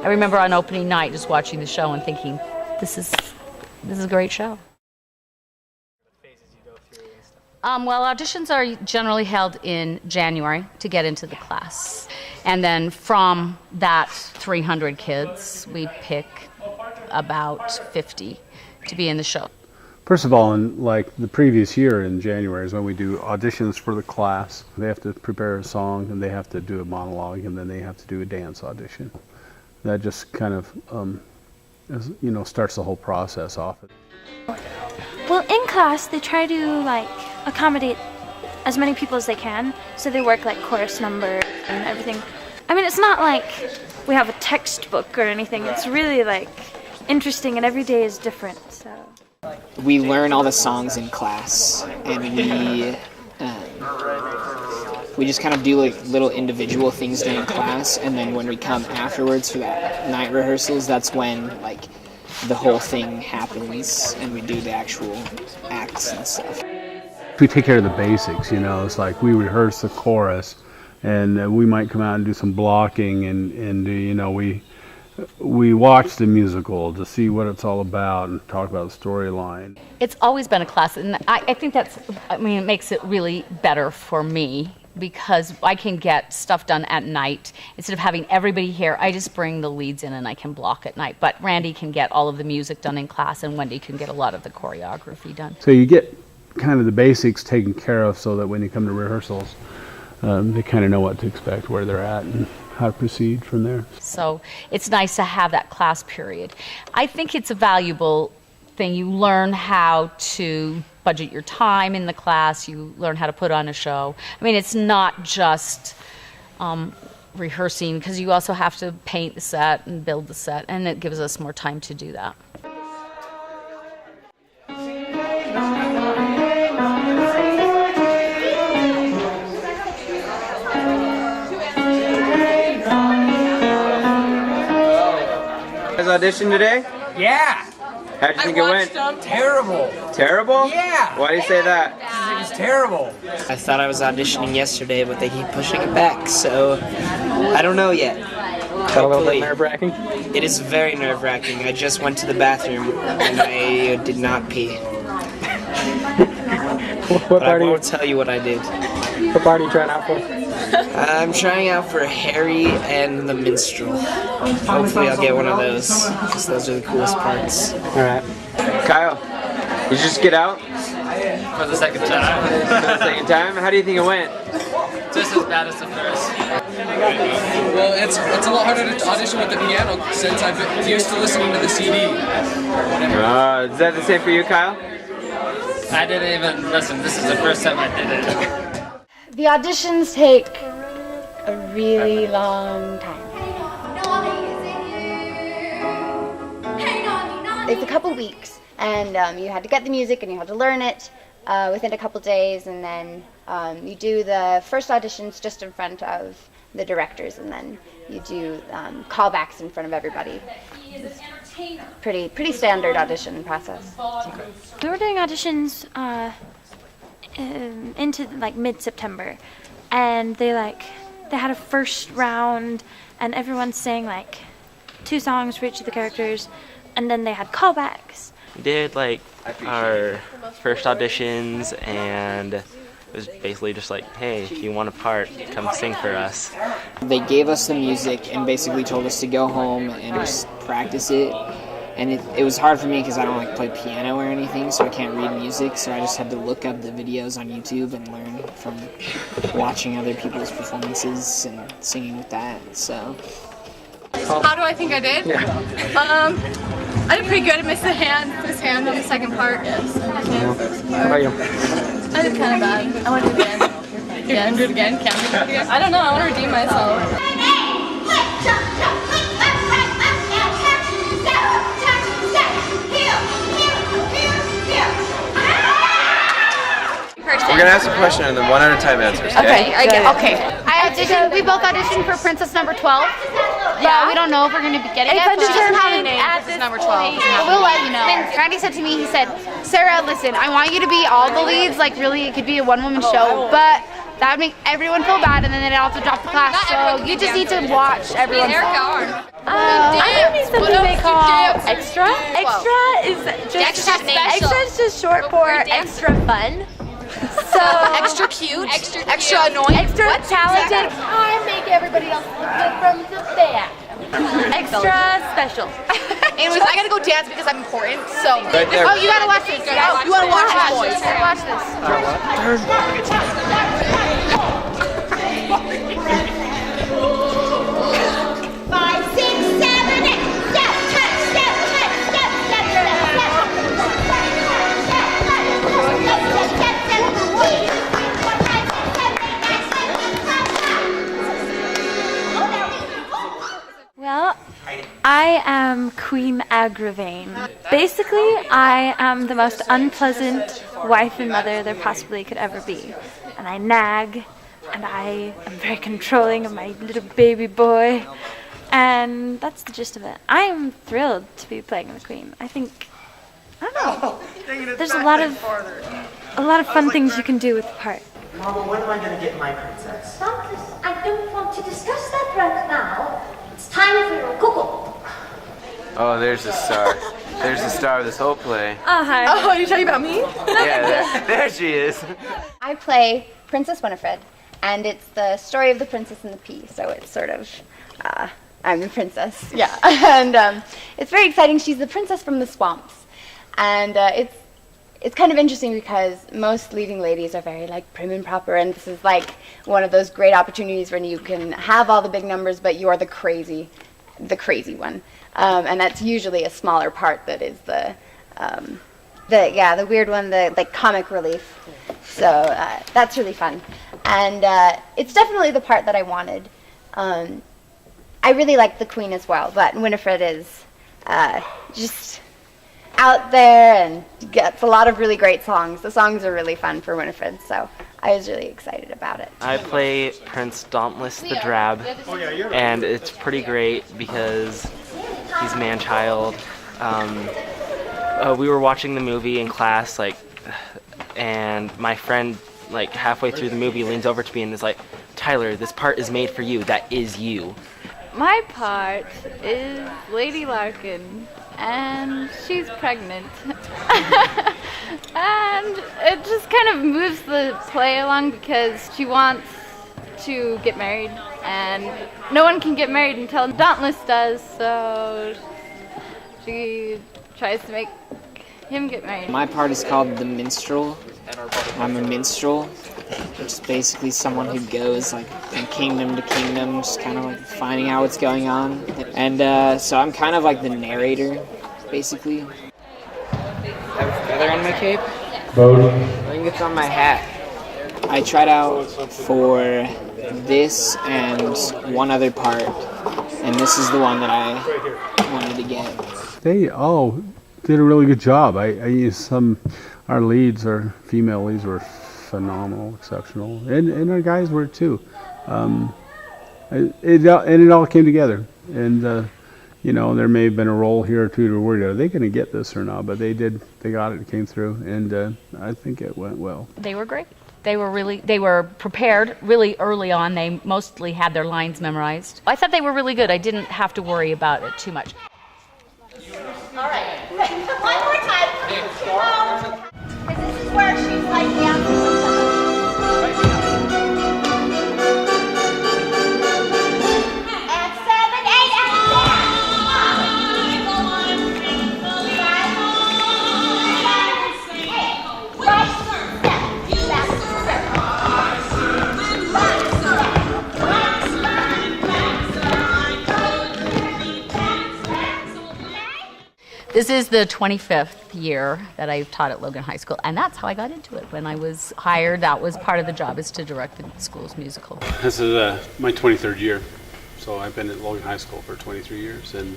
I remember on opening night just watching the show and thinking, this is a great show. Well, auditions are generally held in January to get into the class. And then from that 300 kids, we pick about 50 to be in the show. First of all, in like the previous year in January is when we do auditions for the class. They have to prepare a song and they have to do a monologue and then they have to do a dance audition. That just kind of, starts the whole process off. Well, in class, they try to like accommodate as many people as they can. So they work like chorus numbers and everything. I mean, it's not like we have a textbook or anything. It's really like interesting and every day is different. So we learn all the songs in class and we just kind of do like little individual things during class, and then when we come afterwards for that night rehearsals, that's when like the whole thing happens and we do the actual acts and stuff. We take care of the basics, it's like we rehearse the chorus and we might come out and do some blocking and we watch the musical to see what it's all about and talk about the storyline. It's always been a class, and I think it makes it really better for me because I can get stuff done at night. Instead of having everybody here, I just bring the leads in and I can block at night. But Randy can get all of the music done in class and Wendy can get a lot of the choreography done. So you get kind of the basics taken care of so that when you come to rehearsals, they kind of know what to expect, where they're at, and how to proceed from there. So it's nice to have that class period. I think it's a valuable thing. You learn how to budget your time in the class. You learn how to put on a show. I mean, it's not just rehearsing, because you also have to paint the set and build the set, and it gives us more time to do that. Audition today? Yeah. How'd you think it went? Terrible. Terrible? Yeah. Why do you say that? It was terrible. I thought I was auditioning yesterday, but they keep pushing it back, so I don't know yet. A little bit nerve-wracking? It is very nerve-wracking. I just went to the bathroom and I did not pee. But I won't tell you what I did. What part are you trying out for? I'm trying out for Harry and the Minstrel. Hopefully I'll get one of those, because those are the coolest parts. Alright. Kyle, did you just get out? For the second time. For the second time? How do you think it went? Just as bad as the first. Well, it's a lot harder to audition with the piano since I'm used to listening to the CD. Is that the same for you, Kyle? I didn't even listen. This is the first time I did it. The auditions take a really long time. It's a couple weeks, and you had to get the music and you had to learn it within a couple days, and then you do the first auditions just in front of the directors, and then you do callbacks in front of everybody. It's pretty standard audition process. we were doing auditions into like mid-September, and they had a first round and everyone sang like 2 songs for each of the characters, and then they had callbacks. We did like our first auditions, and it was basically just like, hey, if you want a part, come sing for us. They gave us the music and basically told us to go home and just practice it. And it was hard for me because I don't like play piano or anything, so I can't read music, so I just had to look up the videos on YouTube and learn from watching other people's performances and singing with that, so. How do I think I did? Yeah. I did pretty good. I missed his hand in the second part. Yes. How about you? I did kind of bad. I want to do it again. You can do it again? Can we do it again? I don't know. I want to redeem myself. We're gonna ask a question and then one at a time answers. Okay. Okay. We both auditioned for Princess number 12. Yeah, we don't know if we're going to be getting it. But she doesn't have a name. Princess number 12. We'll let you know. Randy said to me, he said, Sarah, listen, I want you to be all the leads. Like, really, it could be a one-woman show. But That would make everyone feel bad, and then they'd also drop the class. So you just need to watch everyone. I'm gonna be something they call extra. Extra is just extra is just short for extra fun. So Extra cute, extra annoying, extra talented. I make everybody else look good from the back. Extra special. Anyways, I gotta go dance because I'm important. So, Right there. oh, you gotta watch this. You wanna watch this, boys? Watch this. Five, six, seven, eight. Step, touch, step, touch, step, step, Well, I am Queen Agravain. Basically, I am the most unpleasant wife and mother there possibly could ever be. And I nag, and I am very controlling of my little baby boy. And that's the gist of it. I am thrilled to be playing the Queen. I think, I don't know, there's a lot of fun things you can do with the part. Mama, when am I going to get my princess? Marcus, I don't want to discuss that right now. It's time for your cuckoo. Oh, there's the star. There's the star of this whole play. Oh, hi. Oh, are you talking about me? Yeah, there she is. I play Princess Winifred, and it's the story of the Princess and the Pea, so it's sort of, I'm the princess, yeah. And it's very exciting. She's the princess from the swamps. And it's kind of interesting because most leading ladies are very like prim and proper, and this is like one of those great opportunities when you can have all the big numbers, but you are the crazy one. And that's usually a smaller part that is the weird one, the like comic relief. So that's really fun. And it's definitely the part that I wanted. I really like the Queen as well, but Winifred is just out there and gets a lot of really great songs. The songs are really fun for Winifred, so I was really excited about it. I play Prince Dauntless the Drab, and it's pretty great because he's man-child. We were watching the movie in class, and my friend, halfway through the movie, leans over to me and is like, "Tyler, this part is made for you. That is you." My part is Lady Larkin, and she's pregnant. And it just kind of moves the play along because she wants to get married, and no one can get married until Dauntless does, so she tries to make him get married. My part is called the minstrel. I'm a minstrel, which is basically someone who goes from kingdom to kingdom, just kind of finding out what's going on. And so I'm kind of like the narrator, basically. Have feather on my cape? I think it's on my hat. I tried out for this and one other part, and this is the one that I wanted to get. They all did a really good job. I used our leads, our female leads were phenomenal, exceptional, and our guys were too. It all came together, and there may have been a role here or two to worry, are they going to get this or not? But they did. They got it. It came through, and I think it went well. They were great. They were prepared really early on. They mostly had their lines memorized. I thought they were really good. I didn't have to worry about it too much. All right. One more time. This is where she's dancing. This is the 25th year that I've taught at Logan High School, and that's how I got into it. When I was hired, that was part of the job, is to direct the school's musical. This is my 23rd year, so I've been at Logan High School for 23 years, and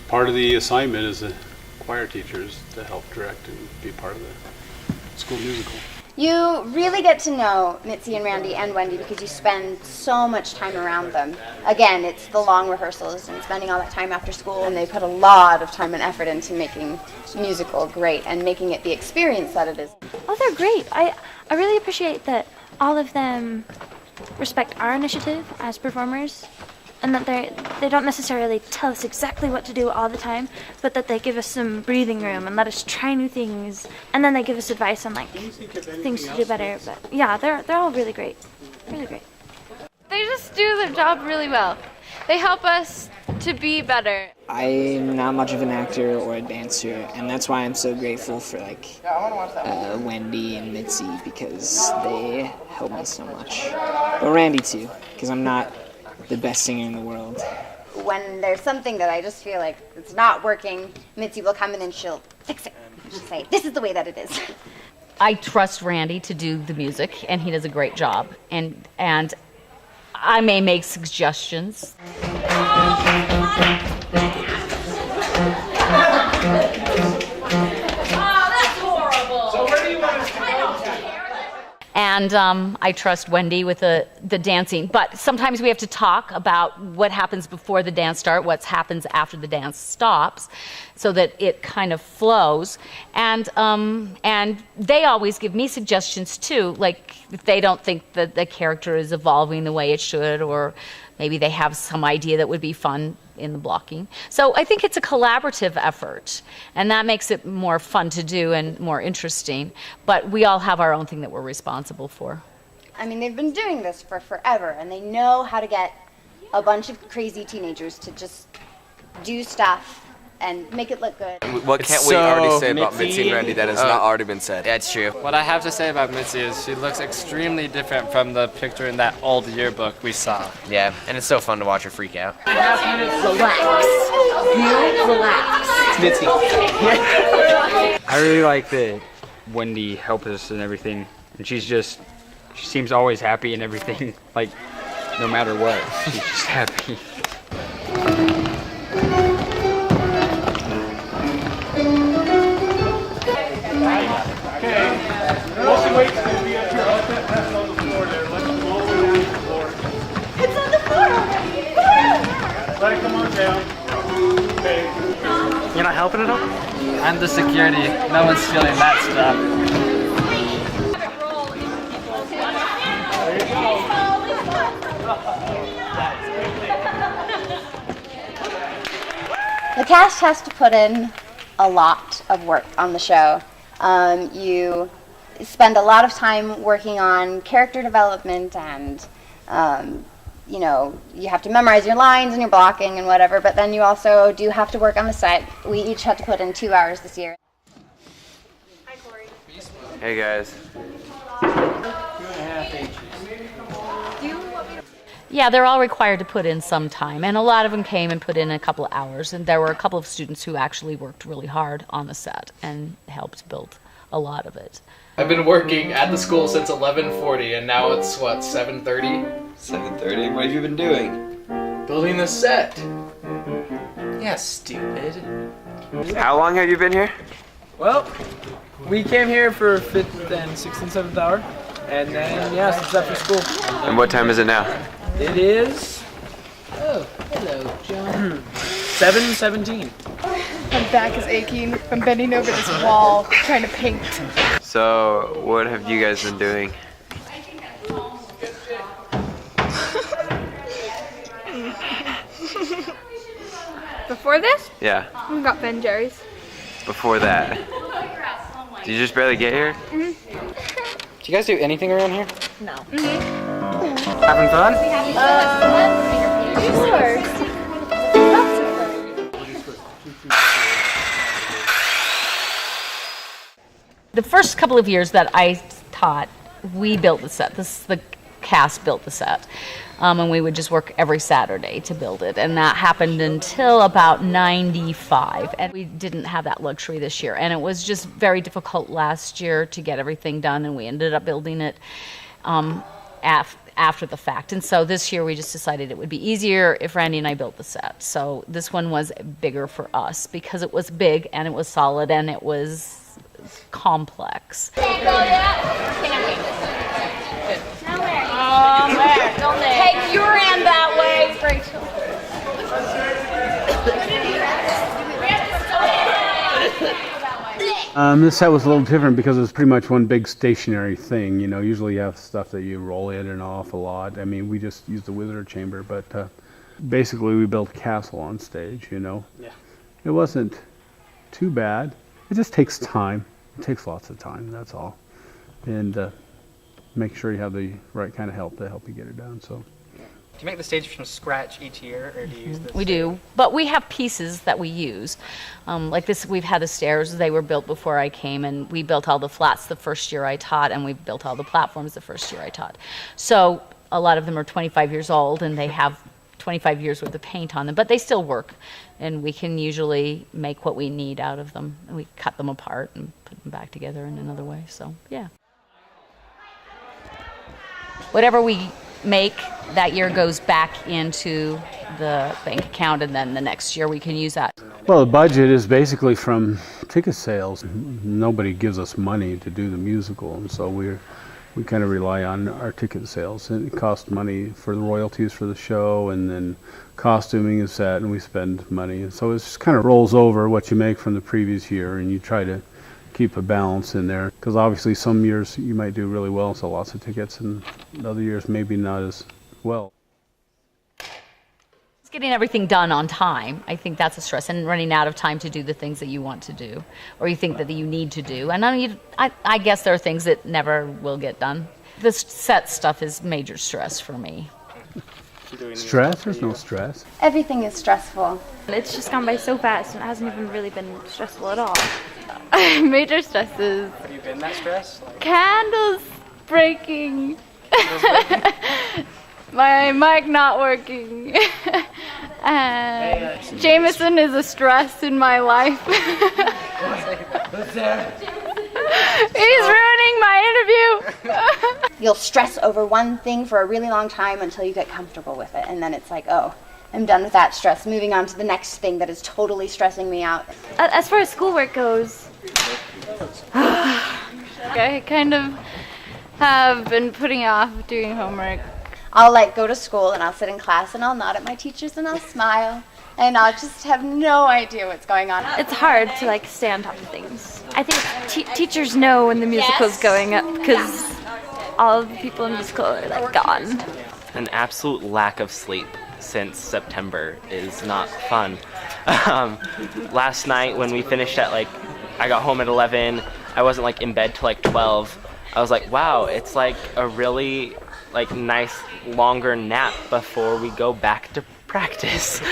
part of the assignment as a choir teacher is to help direct and be part of the school musical. You really get to know Mitzi and Randy and Wendy because you spend so much time around them. Again, it's the long rehearsals and spending all that time after school, and they put a lot of time and effort into making the musical great and making it the experience that it is. Oh, they're great. I really appreciate that all of them respect our initiative as performers, and that they don't necessarily tell us exactly what to do all the time, but that they give us some breathing room and let us try new things, and then they give us advice on like things to do better. But yeah, they're all really great, really great. They just do their job really well. They help us to be better. I'm not much of an actor or a dancer, and that's why I'm so grateful for like Wendy and Mitzi, because they help me so much. But Randy too, because I'm not the best singer in the world. When there's something that I just feel like it's not working, Mitzi will come in and she'll fix it. She'll say, "This is the way that it is." I trust Randy to do the music, and he does a great job. And I may make suggestions. And I trust Wendy with the dancing. But sometimes we have to talk about what happens before the dance starts, what happens after the dance stops, so that it kind of flows. And they always give me suggestions too, like if they don't think that the character is evolving the way it should, or maybe they have some idea that would be fun in the blocking. So I think it's a collaborative effort, and that makes it more fun to do and more interesting. But we all have our own thing that we're responsible for. I mean, they've been doing this for forever, and they know how to get a bunch of crazy teenagers to just do stuff and make it look good. What can't we already say about Mitzi and Randy that has not already been said? Yeah, it's true. What I have to say about Mitzi is she looks extremely different from the picture in that old yearbook we saw. Yeah, and it's so fun to watch her freak out. Relax. You relax. Mitzi. I really like that Wendy helps us and everything, and she seems always happy and everything, like no matter what, she's just happy. While she waits to be up here, I'll put that on the floor there. Let it all the way down to the floor. It's on the floor already. Let it come on down. Okay. You're not helping at all? I'm the security. No one's stealing that stuff. The cast has to put in a lot of work on the show. You spend a lot of time working on character development, and you have to memorize your lines and your blocking and whatever, but then you also do have to work on the set. We each had to put in 2 hours this year. Hi, Corey. Hey guys. Yeah, they're all required to put in some time, and a lot of them came and put in a couple of hours, and there were a couple of students who actually worked really hard on the set and helped build a lot of it. I've been working at the school since 11:40, and now it's what, 7:30? 7:30. What have you been doing? Building the set. Yeah, stupid. How long have you been here? Well, we came here for 5th and 6th and 7th hour, and then since after school. And what time is it now? It is. Oh, hello, John. 7:17. My back is aching from bending over this wall trying to paint. So, what have you guys been doing? Before this, Yeah, we got Ben Jerry's. before that. Did you just barely get here? Mm-hmm. Do you guys do anything around here? No. Having fun? The first couple of years that I taught, we built the set. The cast built the set. And we would just work every Saturday to build it. And that happened until about 95. And we didn't have that luxury this year. And it was just very difficult last year to get everything done. And we ended up building it after the fact. And so this year we just decided it would be easier if Randy and I built the set. So this one was bigger for us because it was big and it was solid and it was complex. Take your hand that way, Rachel. This set was a little different because it was pretty much one big stationary thing. You know, usually you have stuff that you roll in and off a lot. I mean, we just used the visitor chamber, but basically we built a castle on stage, you know. Yeah. It wasn't too bad. It just takes time. It takes lots of time, that's all. And make sure you have the right kind of help to help you get it done. So. Do you make the stage from scratch each year, or do you use this? We do, but we have pieces that we use. Like this, we've had the stairs. They were built before I came, and we built all the flats the first year I taught, and we built all the platforms the first year I taught. So a lot of them are 25 years old, and they have 25 years worth of paint on them, but they still work, and we can usually make what we need out of them. And we cut them apart and put them back together in another way. So yeah. Whatever we make that year goes back into the bank account, and then the next year we can use that. Well, the budget is basically from ticket sales. Nobody gives us money to do the musical, and so we kind of rely on our ticket sales. And it costs money for the royalties for the show, and then costuming is set, and we spend money. And so it just kind of rolls over what you make from the previous year, and you try to keep a balance in there, because obviously some years you might do really well and sell lots of tickets, and other years maybe not as well. It's getting everything done on time. I think that's a stress, and running out of time to do the things that you want to do or you think that you need to do. And I guess there are things that never will get done. The set stuff is major stress for me. Stress? There's no stress. Everything is stressful. It's just gone by so fast, and it hasn't even really been stressful at all. Major stresses. Have you been that stressed? Candles breaking. My mic not working. And Jameson is a stress in my life. He's ruining my interview. You'll stress over one thing for a really long time until you get comfortable with it, and then it's like, oh, I'm done with that stress. Moving on to the next thing that is totally stressing me out. As far as schoolwork goes, I kind of have been putting off doing homework. I'll go to school and I'll sit in class and I'll nod at my teachers and I'll smile and I'll just have no idea what's going on. it's hard to stay on top of things. I think teachers know when the musical's going up because all of the people in the musical are gone. An absolute lack of sleep since September is not fun. Last night when we finished at I got home at 11, I wasn't in bed till 12. I was like, wow, it's a really nice longer nap before we go back to practice.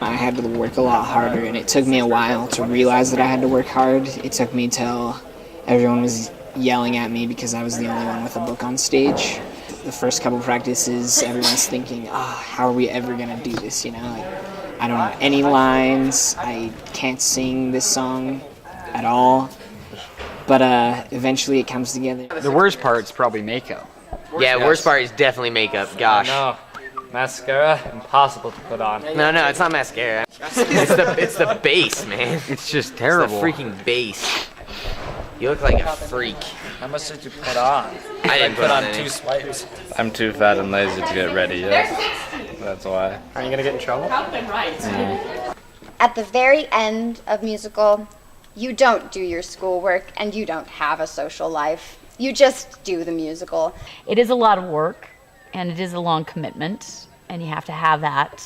I had to work a lot harder, and it took me a while to realize that I had to work hard. It took me till everyone was yelling at me because I was the only one with a book on stage. The first couple practices, everyone's thinking, how are we ever going to do this, I don't know any lines, I can't sing this song at all, but eventually it comes together. The worst part's probably makeup. Yeah, worst part is definitely makeup. Gosh. No, mascara, impossible to put on. No, it's not mascara. It's the base, man. It's just terrible. It's the freaking base. You look like a freak. How much did you put on? I didn't put on any. 2 swipes. I'm too fat and lazy to get ready yet. That's why. Are you gonna get in trouble? At the very end of musical, you don't do your schoolwork and you don't have a social life. You just do the musical. It is a lot of work, and it is a long commitment, and you have to have that.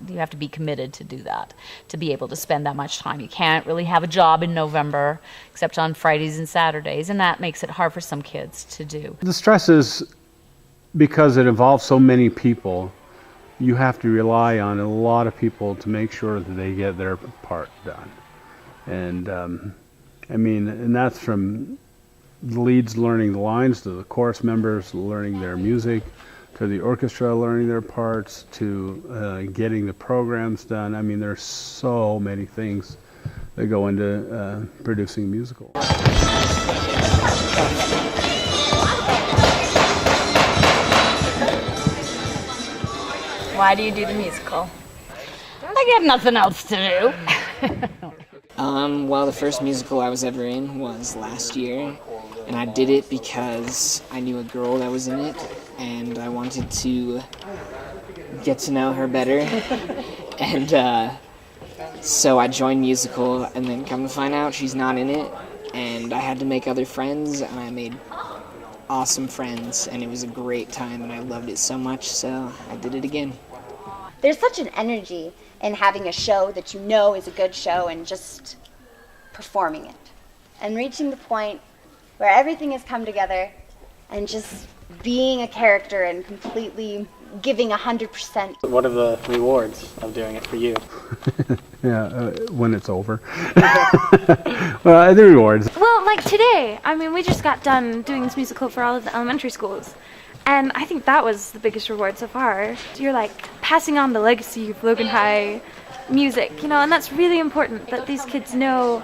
You have to be committed to do that, to be able to spend that much time. You can't really have a job in November, except on Fridays and Saturdays, and that makes it hard for some kids to do. The stress is because it involves so many people. You have to rely on a lot of people to make sure that they get their part done. And and that's from the leads learning the lines, to the chorus members learning their music, to the orchestra learning their parts, to getting the programs done. There's so many things that go into producing a musical. Why do you do the musical? I got nothing else to do. Well, the first musical I was ever in was last year, and I did it because I knew a girl that was in it, and I wanted to get to know her better, and so I joined musical, and then come to find out she's not in it, and I had to make other friends, and I made awesome friends, and it was a great time, and I loved it so much, so I did it again. There's such an energy in having a show that you know is a good show and just performing it. And reaching the point where everything has come together and just being a character and completely giving 100%. What are the rewards of doing it for you? Yeah, when it's over. Well, the rewards. Well, like today, I mean, we just got done doing this musical for all of the elementary schools. And I think that was the biggest reward so far. You're like passing on the legacy of Logan High music, you know, and that's really important that these kids know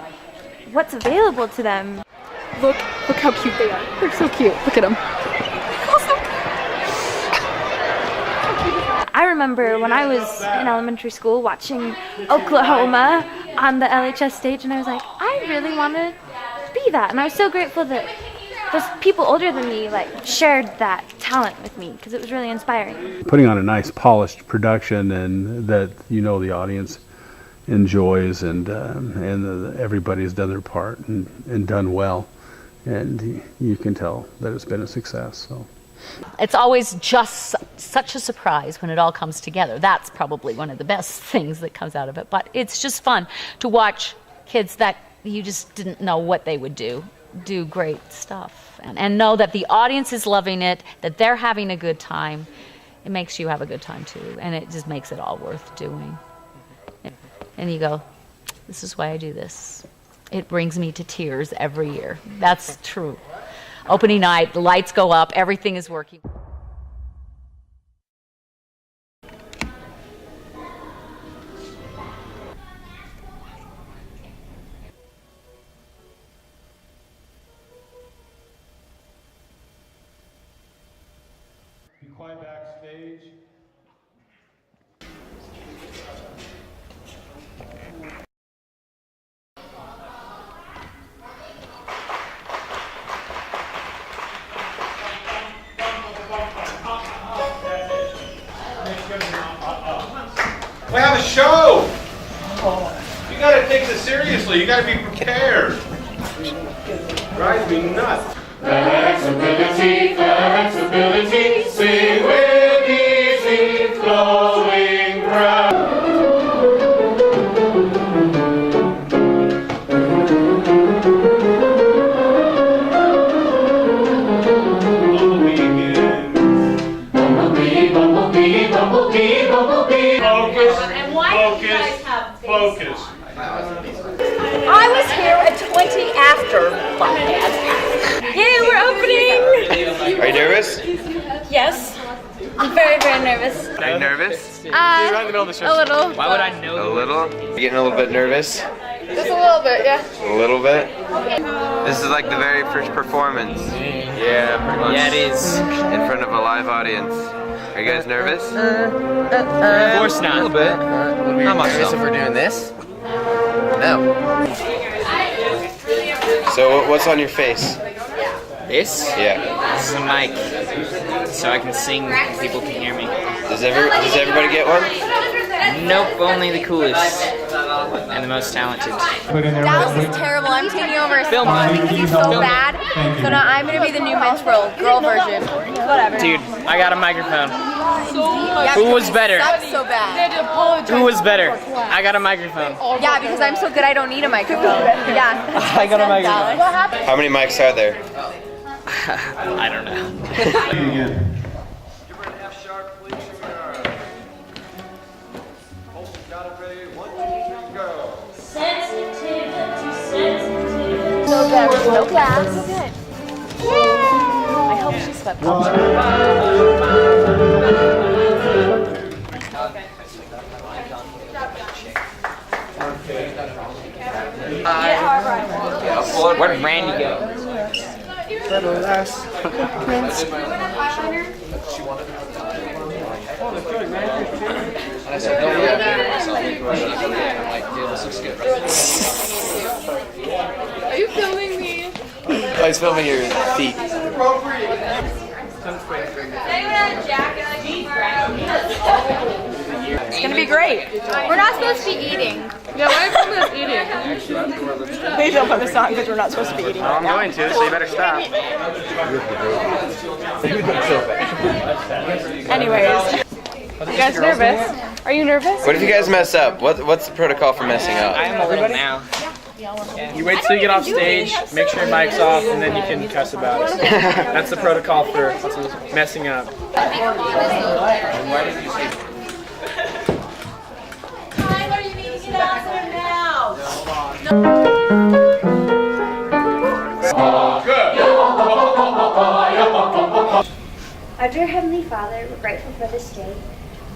what's available to them. Look how cute they are. They're so cute. Look at them. I remember when I was in elementary school watching Oklahoma on the LHS stage, and I was like, I really want to be that. And I was so grateful that those people older than me like shared that talent with me, because it was really inspiring. Putting on a nice polished production and that the audience enjoys and everybody's done their part and done well, and you can tell that it's been a success. So it's always just such a surprise when it all comes together. That's probably one of the best things that comes out of it. But it's just fun to watch kids that you just didn't know what they would do great stuff, and know that the audience is loving it, that they're having a good time. It makes you have a good time too, and it just makes it all worth doing. And you go, this is why I do this. It brings me to tears every year. That's true. Opening night, the lights go up, everything is working. Be quiet backstage. We have a show! You gotta take this seriously, you gotta be prepared. Drives me nuts. Flexibility, sing with easy flowing breath. Focus. I was here at 20 after podcast. Yay, we're opening! Are you nervous? Yes. I'm very, very nervous. Are you nervous? A little. Why would I know? A little? You getting a little bit nervous? Just a little bit, yeah. A little bit? This is like the very first performance. Yeah, pretty much. Yeah, it is. In front of a live audience. Are you guys nervous? Of course not. A little bit. How much nervous if we're doing this? No. So what's on your face? This? Yeah. This is a mic, so I can sing and people can hear me. Does everybody get one? Nope, only the coolest and the most talented. Dallas is terrible. I'm taking over a spot because he's so bad. So now I'm going to be the new Miss World girl version. Whatever. Dude, I got a microphone. Yeah, Who was better? That's so bad. Who was better? I got a microphone. Yeah, because I'm so good I don't need a microphone. Yeah. I got a microphone. What happened? How many mics are there? I don't know. So good. No class. So good. Yay! I hope she swept up. Where'd Randy go? Are you filming me? I was filming your feet. It's gonna be great. We're not supposed to be eating. Yeah, why are you filming us eating? Please don't put this on because we're not supposed to be eating. I'm going to, so you better stop. Anyways, you guys nervous? Are you nervous? What if you guys mess up? What's the protocol for messing up? I am a little now. You wait till you get off stage, make sure your mic's off, and then you can cuss about it. That's the protocol for messing up. Tyler, you need to get out there now. Our dear Heavenly Father, we're grateful for this day.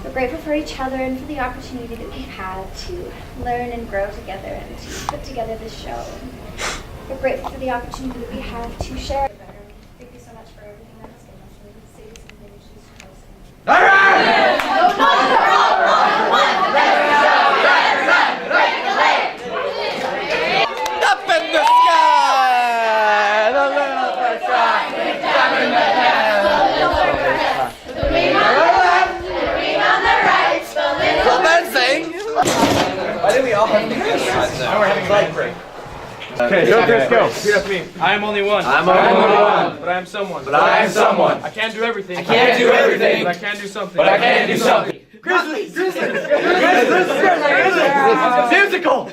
We're grateful for each other and for the opportunity that we've had to learn and grow together and to put together this show. We're grateful for the opportunity that we have to share. Thank you so much for everything that has been us. We say this in the name of Jesus Christ. All right! Up in the sky! The little sky! Up in the Why did we all have to do this? Now we're having a bike break. Okay, go, Chris, go. Repeat after me. I am only one. I'm only one. But I am someone. But I am someone. I can't do everything. I can't do everything. But I can do something. But I can do something. Grizzly! Musical!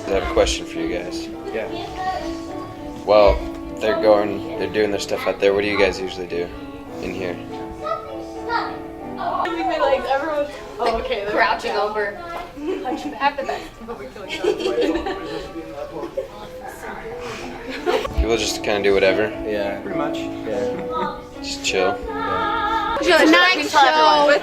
I have a question for you guys. Yeah. Well, they're doing their stuff out there. What do you guys usually do in here? Like everyone. Oh, okay. Crouching over. Have the best. People just kind of do whatever. Yeah. Pretty much. Yeah. Just chill. Tonight's show is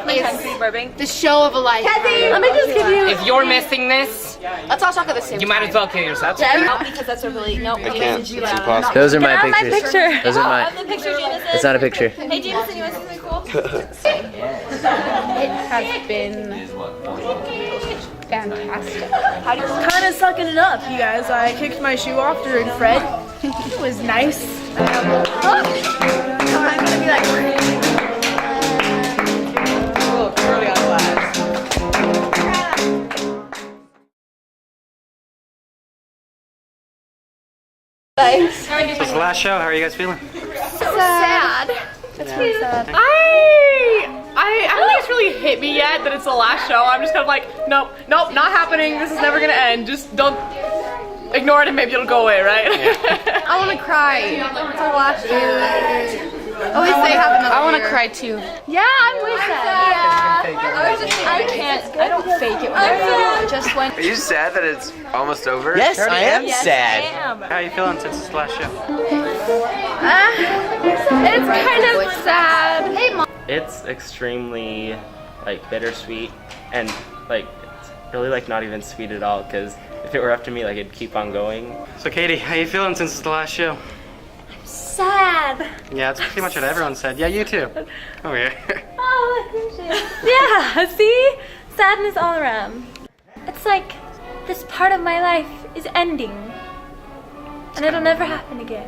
the show of a lifetime. Let me just give you. If you're missing this, Let's all talk at the same you time. might as well kill yourself. No, because that's a really no. I can't. It's impossible. Those are my Get out my pictures. picture. Those are my. The picture, Jameson. It's not a picture. Hey, Jameson, you want to see something cool? It has been fantastic. Kind of sucking it up, you guys. I kicked my shoe off during Fred. It was nice. I'm gonna be like. Early on class. Thanks. So it's the last show. How are you guys feeling? So sad. That's really sad. I don't think it's really hit me yet that it's the last show. I'm just kind of like, nope, not happening. This is never gonna end. Just don't ignore it and maybe it'll go away, right? I want to cry. It's our last year. At least they have another. I want to cry too. Yeah, I'm with that. I can't. I don't fake it when I just went. Are you sad that it's almost over? Yes, I am sad. How are you feeling since it's the last show? It's kind of sad. Hey, Mom. It's extremely like bittersweet and like it's really like not even sweet at all because if it were up to me like it'd keep on going. So Katie, how you feeling since it's the last show? Sad. Yeah, that's pretty much what everyone said. Yeah, you too. Over here. Oh, yeah, see? Sadness all around. It's like this part of my life is ending. And it'll never happen again.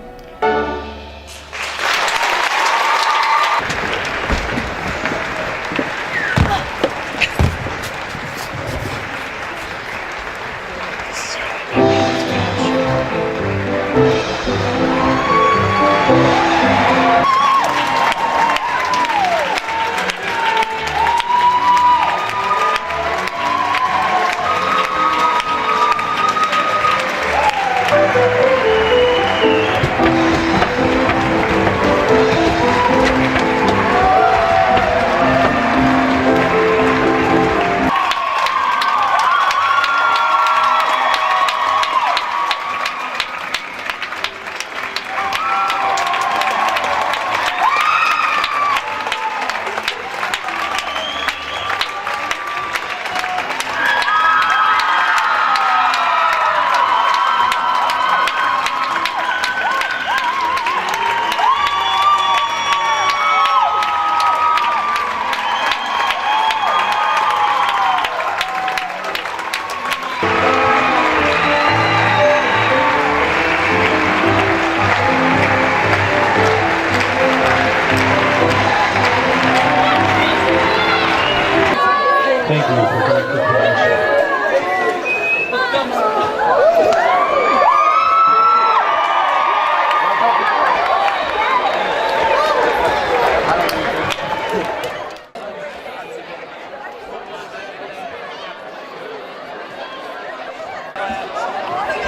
undertaking for collective production.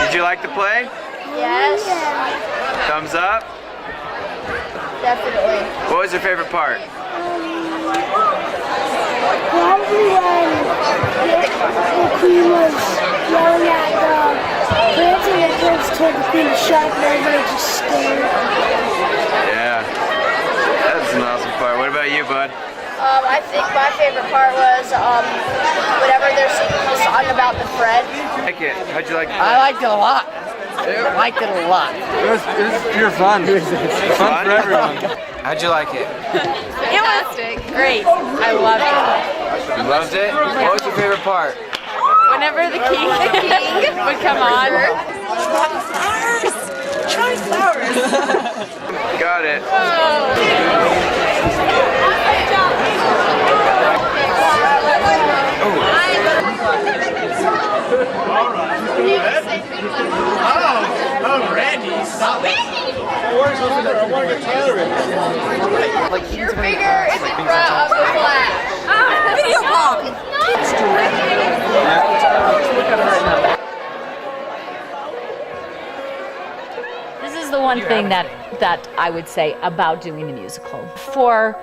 Did you like the play? Yes. Thumbs up? Definitely. What was your favorite part? Probably when the queen was yelling at the prince and the prince told the queen to shut up and everybody just stared. Yeah. That's an awesome part. What about you, bud? I think my favorite part was whenever they're singing the song about the friend. Like it. How'd you like it? I liked it a lot. I liked it a lot. It was pure fun. Fun for everyone. How'd you like it? It was great. I loved it. You loved it? What was your favorite part? Whenever the king would come on. Try flowers. Got it. Oh, Randy, stop it. I want to get Tyler in. Your finger is in front of the flag. Video call. This is the one thing that I would say about doing the musical. For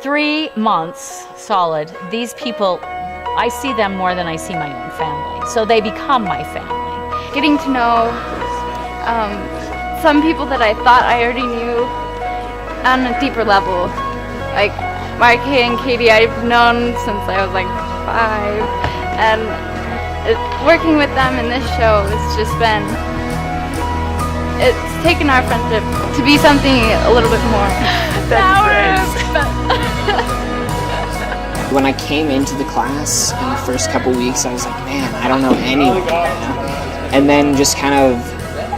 3 months solid, these people, I see them more than I see my own family. So they become my family. Getting to know some people that I thought I already knew on a deeper level. Like Mark and Katie, I've known since I was like 5. And working with them in this show has just been, it's taken our friendship to be something a little bit more. When I came into the class in the first couple weeks, I was like, man, I don't know anyone. And then just kind of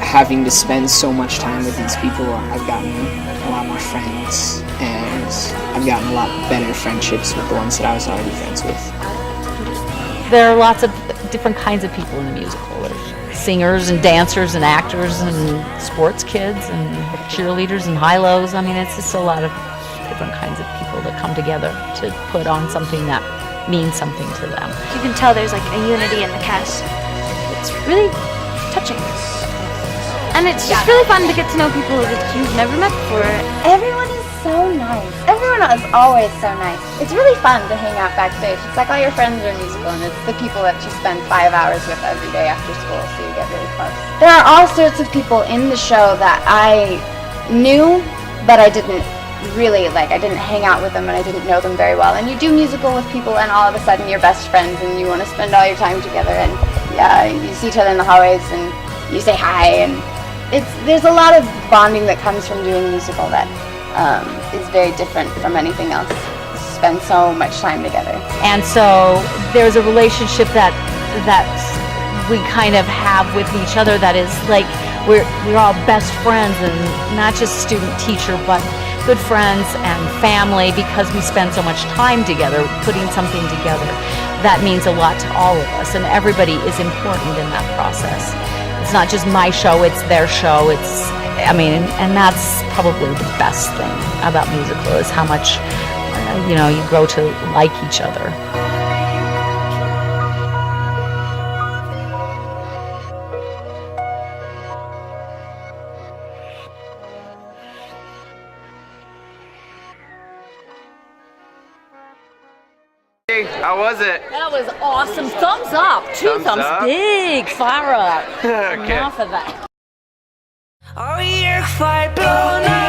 having to spend so much time with these people, I've gotten a lot more friends, and I've gotten a lot better friendships with the ones that I was already friends with. There are lots of different kinds of people in the musical. There's singers and dancers and actors and sports kids and cheerleaders and high-lows. I mean, it's just a lot of different kinds of people that come together to put on something that means something to them. You can tell there's like a unity in the cast. It's really touching. And it's just really fun to get to know people that you've never met before. Everyone is so nice. Everyone is always so nice. It's really fun to hang out backstage. It's like all your friends are musical, and it's the people that you spend 5 hours with every day after school, so you get really close. There are all sorts of people in the show that I knew, but I didn't really like. I didn't hang out with them, and I didn't know them very well. And you do musical with people, and all of a sudden you're best friends, and you want to spend all your time together, and you see each other in the hallways, and you say hi, and there's a lot of bonding that comes from doing a musical that is very different from anything else. Spend so much time together. And so there's a relationship that we kind of have with each other that is like we're all best friends, and not just student teacher, but good friends and family, because we spend so much time together putting something together. That means a lot to all of us, and everybody is important in that process. It's not just my show, it's their show. And that's probably the best thing about musical, is how much, you grow to like each other. How was it? That was awesome. Thumbs up. Two thumbs up? Big. Fire up. Okay. Enough of that. Are you fight blown up?